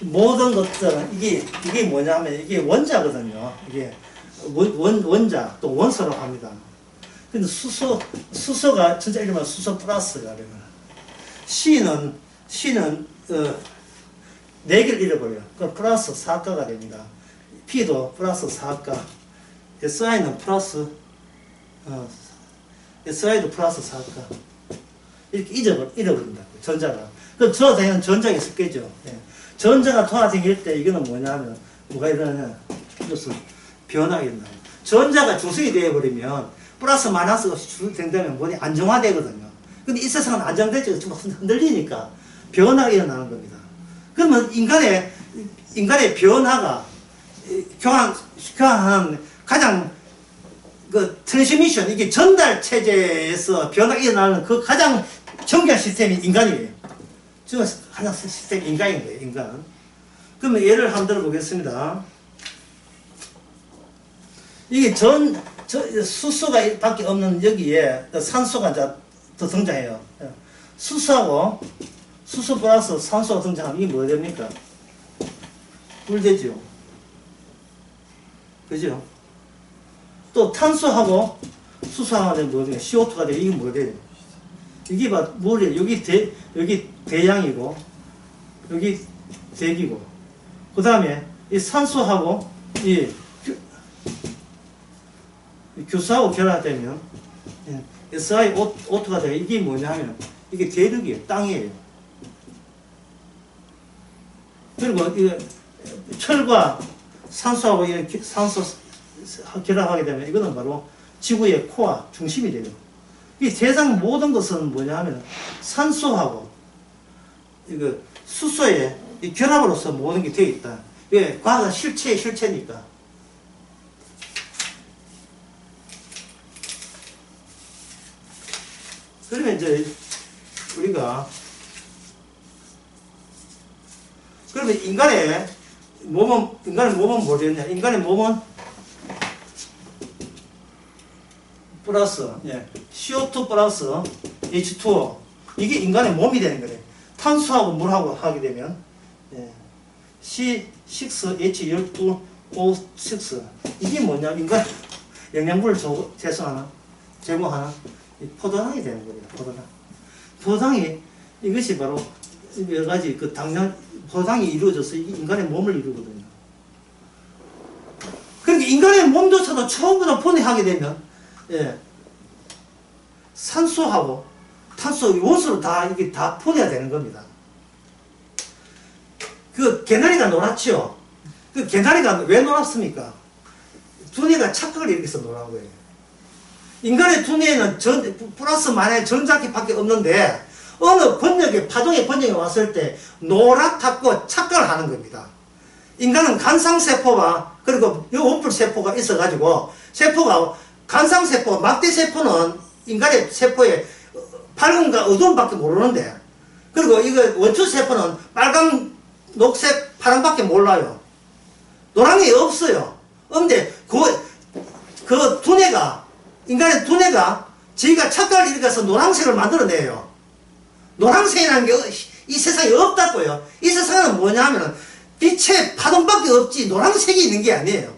모든 것들은 이게 뭐냐 하면 이게 원자거든요. 이게 원자 또 원소라고 합니다. 근데 수소가 진짜 이름은 수소 플러스가 되면 C는 4개를 잃어버려요. 그 플러스 4가가 됩니다. P도 플러스 4가, SI는 플러스 SI도 플러스 4가 이렇게 잃어버린다. 전자가. 그럼 돌아다니는 전자가 섞이죠. 예. 전자가 돌아다닐 때 이거는 뭐냐 하면 뭐가 일어나냐? 이것은 변화가 일어나요. 전자가 중성이 되어버리면 플러스 마이너스가 된다면 뭐니 안정화되거든요. 근데 이 세상은 안정되지 좀 흔들리니까 변화가 일어나는 겁니다. 그러면 인간의 변화가 교환하는 가장 그 트랜스미션 이게 전달 체제에서 변화가 일어나는 그 가장 정교한 시스템이 인간이에요. 지금 가장 시스템이 인간인 거예요. 인간. 그러면 예를 한번 들어보겠습니다. 이게 수소가 밖에 없는 여기에 산소가 더 등장해요. 수소 플러스 산소가 등장하면 이게 뭐 됩니까? 물 되죠. 그죠? 또 탄소하고 수소하고 되면 뭐 돼요? CO2가 돼요. 이게 뭐 돼요? 이게 물이에요. 여기 대양이고, 여기 대기고, 그 다음에 이 산소하고 이 규소하고 결합되면 SiO2가 돼요. 이게 뭐냐 하면 이게 대륙이에요. 땅이에요. 그리고 이 철과 산소하고 산소 결합하게 되면 이거는 바로 지구의 코어 중심이 돼요. 이 세상 모든 것은 뭐냐 하면 산소하고 이거 수소의 이 결합으로서 모든 게 되어 있다. 왜? 과학은 실체의 실체니까. 그러면 이제 우리가 그러면 인간의 몸은 뭐 되느냐? 인간의 몸은 플러스 CO2 플러스 H2O 이게 인간의 몸이 되는 거래요. 탄수하고 물하고 하게 되면 C6H12O6 이게 뭐냐? 인간 영양분을 제공하는 포도당이 되는 거예요. 포도당이 이것이 바로 여러 가지 그 포도당이 이루어져서 인간의 몸을 이루거든요. 그러니까 인간의 몸조차도 처음부터 분해하게 되면 산소하고 탄소 원소로 이게 다 분해가 되는 겁니다. 그 개나리가 노랗죠. 그 개나리가 왜 노랗습니까? 두뇌가 착각을 일으켜서 노란 거예요. 인간의 두뇌에는 플러스 마이너스 전자기밖에 없는데 어느 파동의 번역이 왔을 때 노랗다고 착각을 하는 겁니다. 인간은 간상세포와 그리고 이 원뿔 세포가 있어가지고 세포가 간상세포, 막대세포는 인간의 세포에 밝은과 어두움밖에 모르는데 그리고 이거 원추세포는 빨강, 녹색, 파란밖에 몰라요. 노랑이 없어요. 근데 그 두뇌가 인간의 두뇌가 지가 착각을 일으켜서 노란색을 만들어내요. 노란색이라는 게 이 세상에 없다고요. 이 세상은 뭐냐 하면 빛의 파동밖에 없지 노란색이 있는 게 아니에요.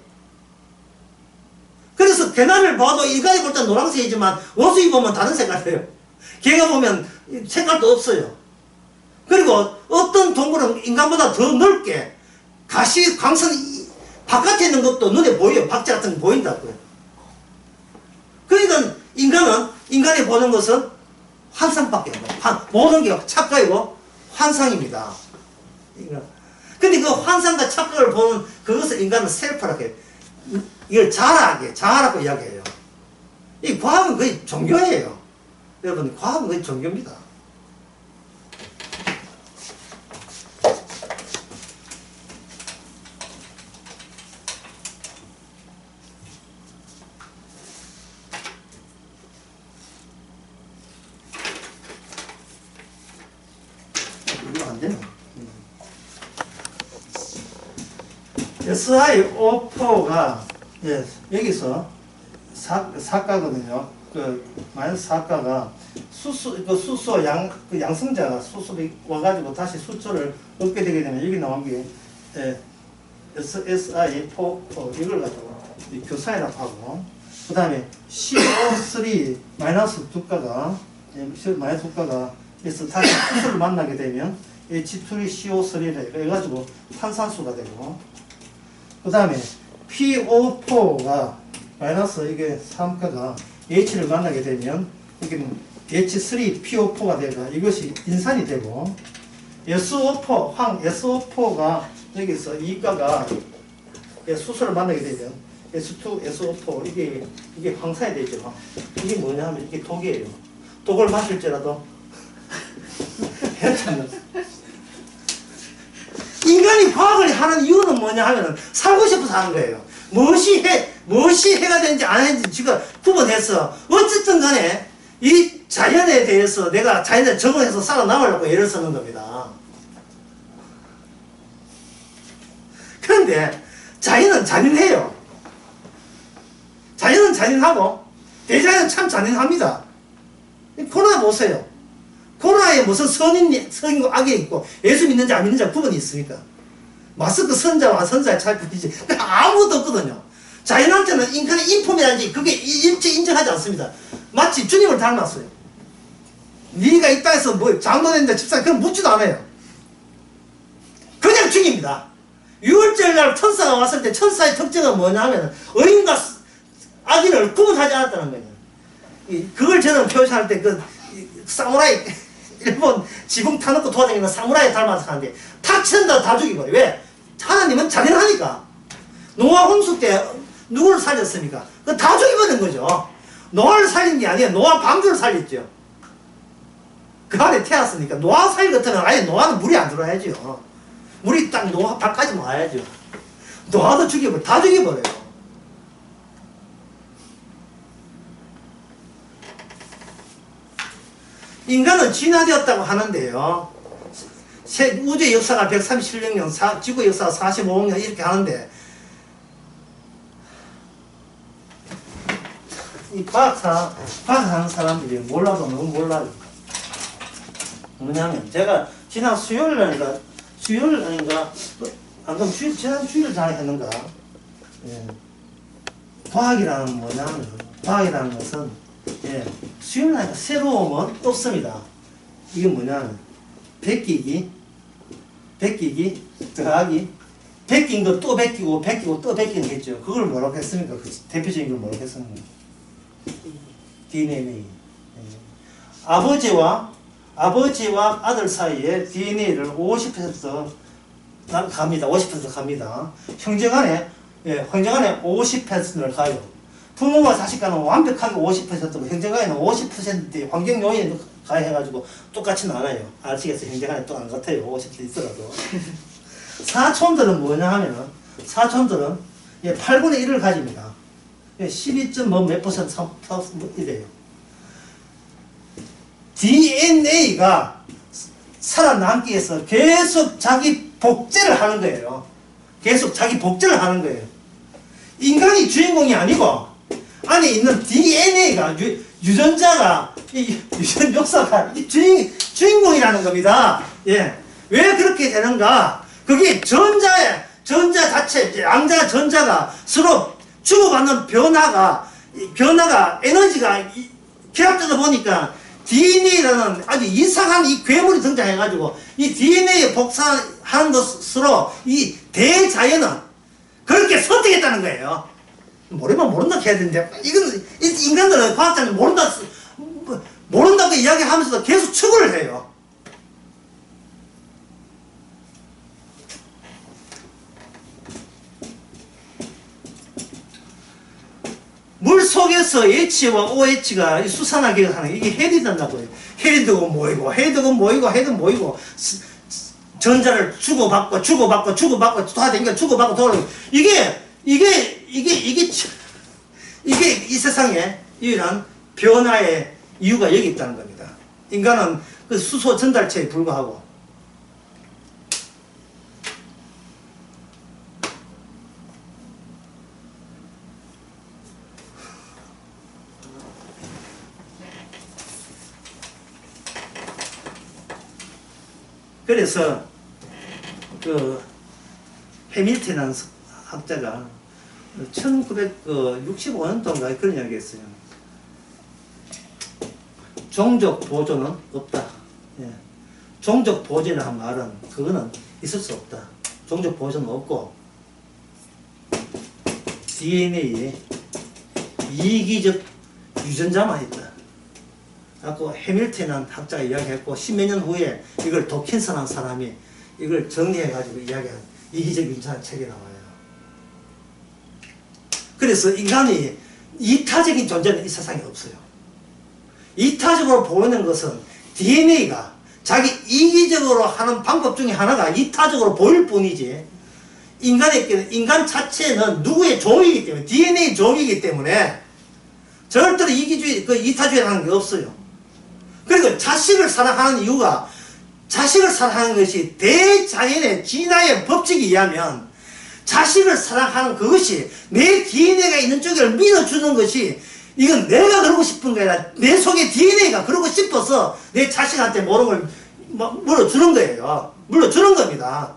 그래서 개나리를 봐도 인간이 볼 땐 노란색이지만 원숭이 보면 다른 색깔이에요. 개가 보면 색깔도 없어요. 그리고 어떤 동물은 인간보다 더 넓게 가시, 광선이 바깥에 있는 것도 눈에 보여요. 박쥐 같은 게 보인다고요. 그러니까 인간이 보는 것은 환상밖에 없어요. 모든 게 착각이고 환상입니다. 근데 그 환상과 착각을 보는 그것을 인간은 셀프라고 해요. 이걸 자아라고 이야기해요. 이 과학은 거의 종교예요. 여러분, 과학은 거의 종교입니다. 이거 안 되나? SiO4가 예, 여기서 사가거든요. 마이너스 사가가 수소 양성자가 수소를 와가지고 다시 수초를 얻게 되게 되면 여기 나온 게 SiO4 이걸 가지고 교사이라고 하고 그 다음에 CO3 마이너스 두가가 마이너스 두가가 그래서 다시 수소를 만나게 되면 H2CO3를 해가지고 탄산수가 되고 그 다음에 PO4가 마이너스 이게 3가가 H를 만나게 되면 이게 H3PO4가 되고 이것이 인산이 되고 SO4 SO4가 여기서 2가가 수소를 만나게 되면 S2SO4 이게 황산이 되죠. 이게 뭐냐 하면 이게 독이에요. 독을 마실지라도 괜찮아. 인간이 과학을 하는 이유는 뭐냐 하면 살고 싶어서 하는 거예요. 무엇이 해가 되는지 안 되는지 지금 구분해서 어쨌든 간에 이 자연에 대해서 내가 자연에 적응해서 살아남으려고 애를 쓰는 겁니다. 그런데 자연은 잔인해요. 자연은 잔인하고 대자연은 참 잔인합니다. 코로나 보세요. 코로나에 무슨 선인과 악이 있고 예수 믿는지 안 믿는지 구분이 있습니까? 마스크 선자와 선자의 차이뿐이지 아무것도 없거든요. 자연한테는 인간의 인품이라든지 그게 일체 인정하지 않습니다. 마치 주님을 닮았어요. 네가 이 땅에서 뭐 장로된다 집사 그럼 묻지도 않아요. 그냥 죽입니다. 6월절 날 천사가 왔을 때 천사의 특징은 뭐냐 하면 의인과 악인을 구분하지 않았다는 거예요. 그걸 저는 표현할 때 사무라이 일본 지붕 타놓고 도와다니는 사무라이 닮아서 하는데 탁 친다 다 죽이버려. 왜? 하나님은 잔인하니까. 노아 홍수 때 누구를 살렸습니까? 그 다 죽이버린 거죠. 노아를 살린 게 아니에요. 노아 방주를 살렸죠. 그 안에 태웠으니까 노아 살릴 같으면 아예 노아는 물이 안 들어와야죠. 물이 딱 노아 발까지 와야죠. 노아도 죽여버려. 다 죽여버려요. 인간은 진화되었다고 하는데요. 우주의 역사가 137억 년, 지구의 역사가 45억 년 이렇게 하는데 이 과학하는 사람들이 몰라도 너무 몰라요. 뭐냐면 제가 지난 수요일 아닌가 안 그럼 지난 주일 전에 했는가 과학이라는 뭐냐면 과학이라는 것은 수요일 날 새로움은 없습니다. 이게 뭐냐면 베끼기 더하기 베낀 거 또 베끼고 또 베끼는 게 있죠. 그걸 뭐라고 했습니까? 그 대표적인 걸 뭐라고 했습니까? DNA. 아버지와 아들 사이에 DNA를 50% 갑니다. 50% 갑니다. 형제간에 50%를 가요. 부모와 자식 간은 완벽하게 50%고 형제간에는 50% 환경 요인을 가해가지고 똑같이 나눠요. 아시겠어요? 형제간에 또 안 같아요. 50% 있더라도. 사촌들은 뭐냐 하면 사촌들은 예, 8분의 1을 가집니다. 12.몇 퍼센트 이래요. DNA가 살아남기 위해서 계속 자기 복제를 하는 거예요. 계속 자기 복제를 하는 거예요. 인간이 주인공이 아니고 안에 있는 DNA가 유전자가 유전 역사가 주인공이라는 겁니다. 예. 왜 그렇게 되는가? 그게 전자 자체, 양자 전자가 서로 주고받는 변화가 에너지가 결합되다 보니까 DNA라는 아주 이상한 이 괴물이 등장해가지고 이 DNA 복사하는 것으로 이 대자연은 그렇게 선택했다는 거예요. 모르면 모른다 해야 되는데 이건 인간들은 과학자는 모른다고 이야기하면서도 계속 추구를 해요. 물 속에서 H와 OH가 수산하게 하는 이게 헬이 된다고요. 헬이 되고 모이고 헬은 모이고 전자를 주고받고 돌아다니까 주고받고 돌아다니고 이게 이 세상에 유일한 변화의 이유가 여기 있다는 겁니다. 인간은 그 수소 전달체에 불과하고 그래서 그 해밀턴이라는 학자가 1965년도인가 그런 이야기 했어요. 종족 보존은 없다. 예. 종족 보존이라는 말은 그거는 있을 수 없다. 종족 보존은 없고 DNA에 이기적 유전자만 있다. 그래서 해밀턴이라는 학자가 이야기했고 10몇 년 후에 이걸 도킨슨한 사람이 이걸 정리해가지고 이야기한 이기적 유전자 책이 나와요. 그래서 인간이 이타적인 존재는 이 세상에 없어요. 이타적으로 보이는 것은 DNA가 자기 이기적으로 하는 방법 중에 하나가 이타적으로 보일 뿐이지 인간 자체는 누구의 종이기 때문에 DNA 종이기 때문에 절대로 이기주의, 이타주의라는 게 없어요. 그리고 자식을 사랑하는 이유가 자식을 사랑하는 것이 대자연의 진화의 법칙에 의하면 자식을 사랑하는 그것이 내 DNA가 있는 쪽을 밀어주는 것이 이건 내가 그러고 싶은 게 아니라 내 속에 DNA가 그러고 싶어서 내 자식한테 모든 걸 물어주는 거예요. 물어주는 겁니다.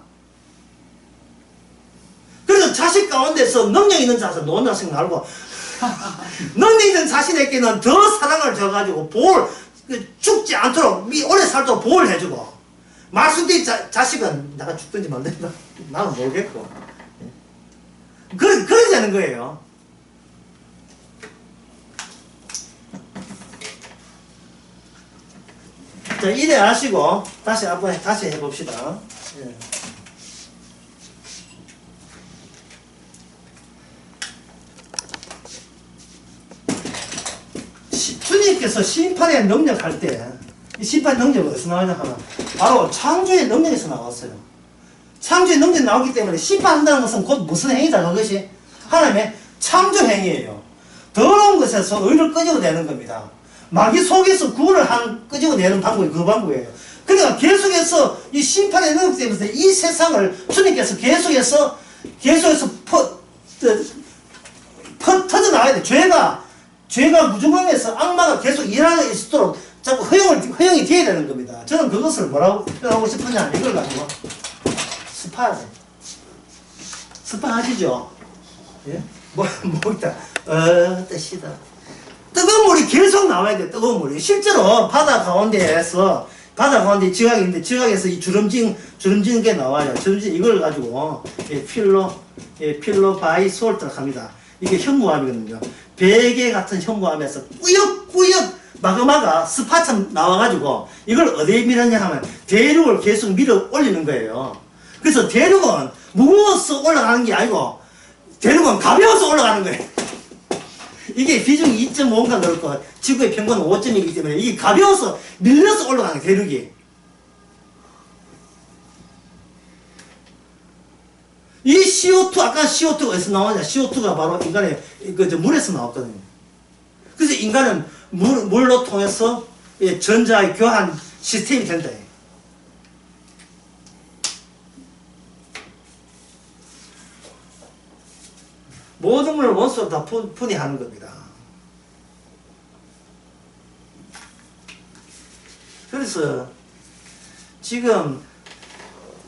그래서 자식 가운데서 능력 있는 자식 노는 자식 말고 능력 있는 자신에게는 더 사랑을 줘가지고 죽지 않도록 오래 살도록 보호를 해주고 말순대 자식은 내가 죽든지 말든지 나는 모르겠고 그래야 되는 거예요. 자, 이래 하시고 다시 해봅시다. 예. 주님께서 심판의 능력할 때 이 심판의 능력은 어디서 나오냐 하면 바로 창조의 능력에서 나왔어요. 창조의 능력이 나오기 때문에 심판한다는 것은 곧 무슨 행위다? 그것이 하나님의 창조 행위예요. 더러운 것에서 의를 끄집어내는 겁니다. 마귀 속에서 구원을 끄집어내는 방법이 그 방법이에요. 그러니까 계속해서 이 심판의 능력 때문에 이 세상을 주님께서 계속해서 터져나가야 돼. 죄가 무중함에서 악마가 계속 일하는 있도록 자꾸 허용이 되어야 되는 겁니다. 저는 그것을 뭐라고 표현하고 싶으냐, 이걸 가지고 스파야 돼. 스파 하시죠? 예? 있다. 뜻이다. 뜨거운 물이 계속 나와야 돼, 뜨거운 물이. 실제로 바다 가운데 지각이 있는데, 지각에서 이 주름진 게 나와요. 주름진 이걸 가지고, 필로 바이 솔트를 합니다. 이게 현무암이거든요. 베개 같은 현무암에서 꾸역꾸역 마그마가 스파처럼 나와가지고 이걸 어디에 밀었냐 하면 대륙을 계속 밀어 올리는 거예요. 그래서 대륙은 무거워서 올라가는 게 아니고 대륙은 가벼워서 올라가는 거예요. 이게 비중이 2.5인가 그렇고 지구의 평균은 5.2이기 때문에 이게 가벼워서 밀려서 올라가는 거예요, 대륙이. 이 CO2, 아까 CO2가 어디서 나오냐? CO2가 바로 인간의 물에서 나왔거든요. 그래서 인간은 물로 통해서 전자의 교환 시스템이 된다. 모든 걸 원소로 다 분해하는 겁니다. 그래서 지금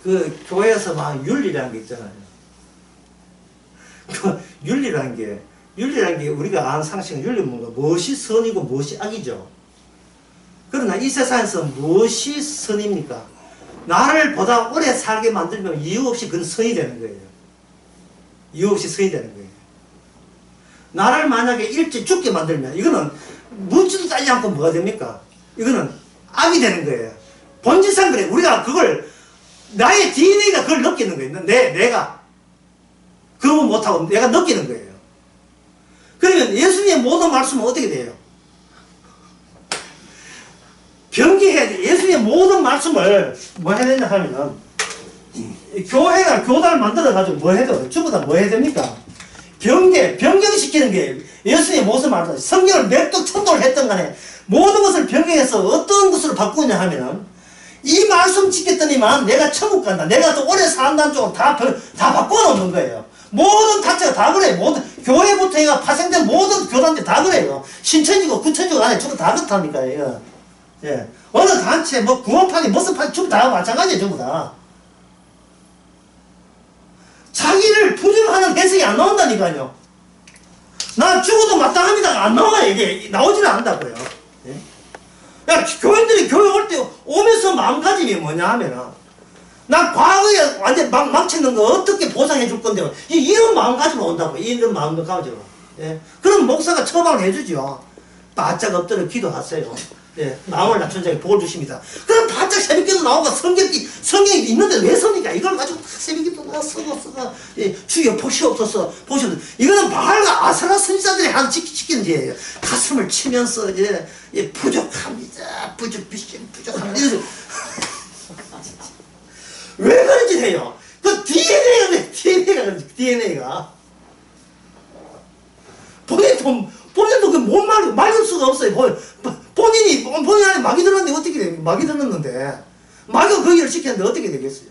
그 교회에서 막 윤리라는 게 있잖아요. 그 윤리라는 게 우리가 아는 상식은 윤리는 뭔가 무엇이 선이고 무엇이 악이죠. 그러나 이 세상에서 무엇이 선입니까? 나를 보다 오래 살게 만들면 이유 없이 그건 선이 되는 거예요. 이유 없이 선이 되는 거예요. 나를 만약에 일찍 죽게 만들면 이거는 묻지도 따지지 않고 뭐가 됩니까? 이거는 악이 되는 거예요. 본질상 그래. 우리가 그걸 나의 DNA가 그걸 느끼는 거예요. 내가 그거 못하고 내가 느끼는 거예요. 그러면 예수님의 모든 말씀은 어떻게 돼요? 변개해야 돼. 예수님의 모든 말씀을 뭐 해야 되냐 하면은 교회가 교단을 만들어가지고 뭐 해야 돼요? 전부 다 뭐 해야 됩니까? 변경시키는 게 예수님의 모습 말이다. 성경을 몇 천도를 했던 간에 모든 것을 변경해서 어떤 것으로 바꾸냐 하면은 이 말씀 지켰더니만 내가 천국 간다. 내가 또 오래 산다는 쪽으로 다 바꿔놓는 거예요. 모든 단체가 다 그래요. 모든 교회부터 해가 파생된 모든 교단들 다 그래요. 신천지고 구천지고 안에 전부 다 그렇다니까요. 예. 어느 단체 뭐 구원파니 무슨 파니 전부 다 마찬가지예요. 전부 다. 자기를 부정하는 해석이 안 나온다니까요. 나 죽어도 마땅합니다. 안 나와. 이게 나오지는 않는다고요. 예? 야, 교인들이 교회 올 때 오면서 마음가짐이 뭐냐 하면은 나 과거에 완전 망치는 거 어떻게 보상해 줄 건데 이런 마음가짐으로 온다고. 이런 마음가짐으로. 예? 그럼 목사가 처방을 해주죠. 바짝 엎드려 기도하세요. 예, 마음을 낮춘 자에게 복을 주십니다. 그럼 바짝 새벽기도 나오고 성경이 있는데 왜 섭니까? 이걸 가지고 새벽기도 나와 쓰고 예, 주여 보시옵소서. 이거는 바알과 아세라 선지자들이 하는 지키는 죄예요. 가슴을 치면서 예, 부족합니다. 부족합니다. 왜 그런지 해요? 그 DNA가 그런지 DNA가 본인도 그 못 말릴 수가 없어요. 본인 안에 마귀 들었는데 어떻게 돼요? 마귀 들었는데 마귀가 그 일을 시켰는데 어떻게 되겠어요?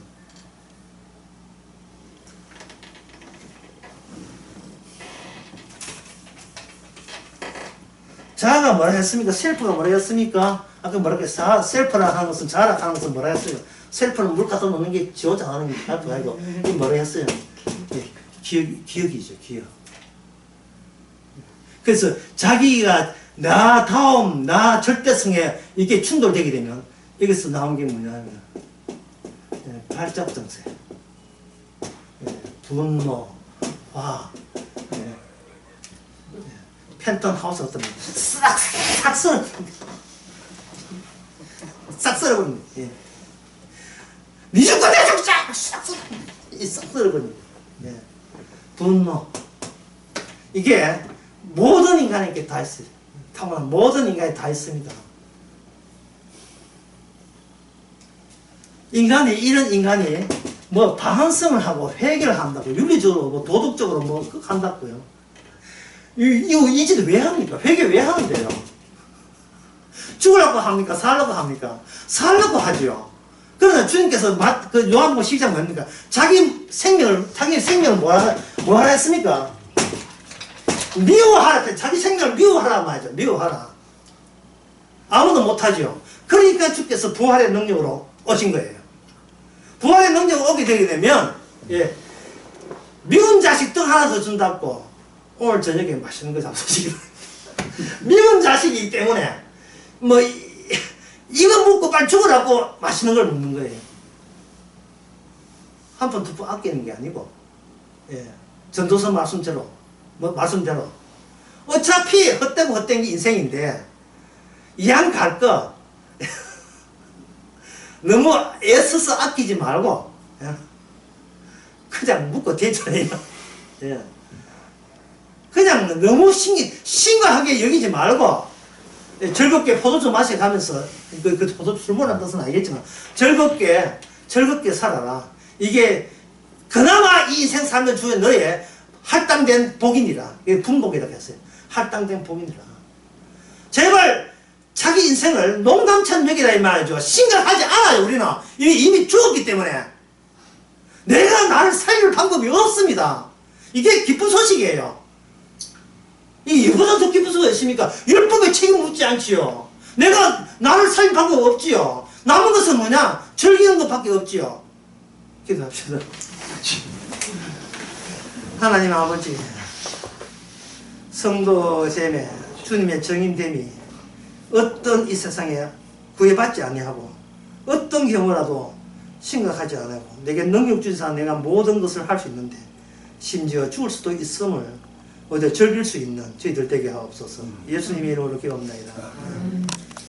자아가 뭐라 했습니까? 셀프가 뭐라 했습니까? 아까 뭐라 했어요? 셀프라 하는 것은 자아라 하는 것은 뭐라 했어요? 셀프는 물 갖다 놓는 게 지 혼자 하는 게 아니고 이 뭐라 했어요? 기억이죠. 기억. 그래서 자기가 나다움, 나 절대성에 이게 충돌되게 되면 여기서 나온 게 뭐냐면 발작정세, 분노, 화, 펜턴하우스 어떤 싹 썰어버립니다. 니 죽고 내 죽자! 싹 썰어버립니다. 분노. 이게 모든 인간에게 다 있어요. 타고난 모든 인간이 다 있습니다. 이런 인간이 뭐 방한성을 하고 회개를 한다고 윤리적으로 뭐 도덕적으로 뭐 한다고요. 이 짓을 왜 합니까? 회개 왜 하는데요? 죽으려고 합니까? 살려고 합니까? 살려고 하죠. 그러나 주님께서 그 요한복음 12장 뭡니까? 자기 생명을 뭐하라 했습니까? 미워하라. 자기 생명을 미워하라 말이죠. 미워하라. 아무도 못하죠. 그러니까 주께서 부활의 능력으로 오신 거예요. 부활의 능력으로 오게 되게 되면 미운 자식 떡 하나 더 준다고 오늘 저녁에 맛있는 거 잡수시기 바랍니다. 미운 자식이기 때문에 뭐 이거 먹고 빨리 죽으라고 맛있는 걸 먹는 거예요. 한 푼 두 푼 아끼는 게 아니고 전도서 말씀대로 어차피 헛되고 헛된 게 인생인데 이왕 갈 거 너무 애써서 아끼지 말고 그냥 묵고 대처해요. 그냥 너무 심각하게 여기지 말고 즐겁게 포도주 마셔가면서 그 포도주 술 먹는 뜻은 알겠지만 즐겁게 살아라. 이게 그나마 이 인생 살는 중에 너의 할당된 복이니라. 이게 분복이라고 했어요. 할당된 복이니라. 제발 자기 인생을 농담처럼 먹이라 이 말이죠. 심각하지 않아요. 우리는 이미 죽었기 때문에 내가 나를 살릴 방법이 없습니다. 이게 기쁜 소식이에요. 이보다 더 기쁜 소식이 있습니까? 율법에 책임 묻지 않지요. 내가 나를 살릴 방법 없지요. 남은 것은 뭐냐? 즐기는 것밖에 없지요. 기도합시다. 하나님 아버지, 성도 됨에 주님의 정인됨이 어떤 이 세상에 구애받지 아니하고 어떤 경우라도 심각하지 않고 내게 능력 주사 내가 모든 것을 할 수 있는데 심지어 죽을 수도 있음을 어디 즐길 수 있는 저희들 되게 하옵소서. 예수님의 이름으로 기도합니다.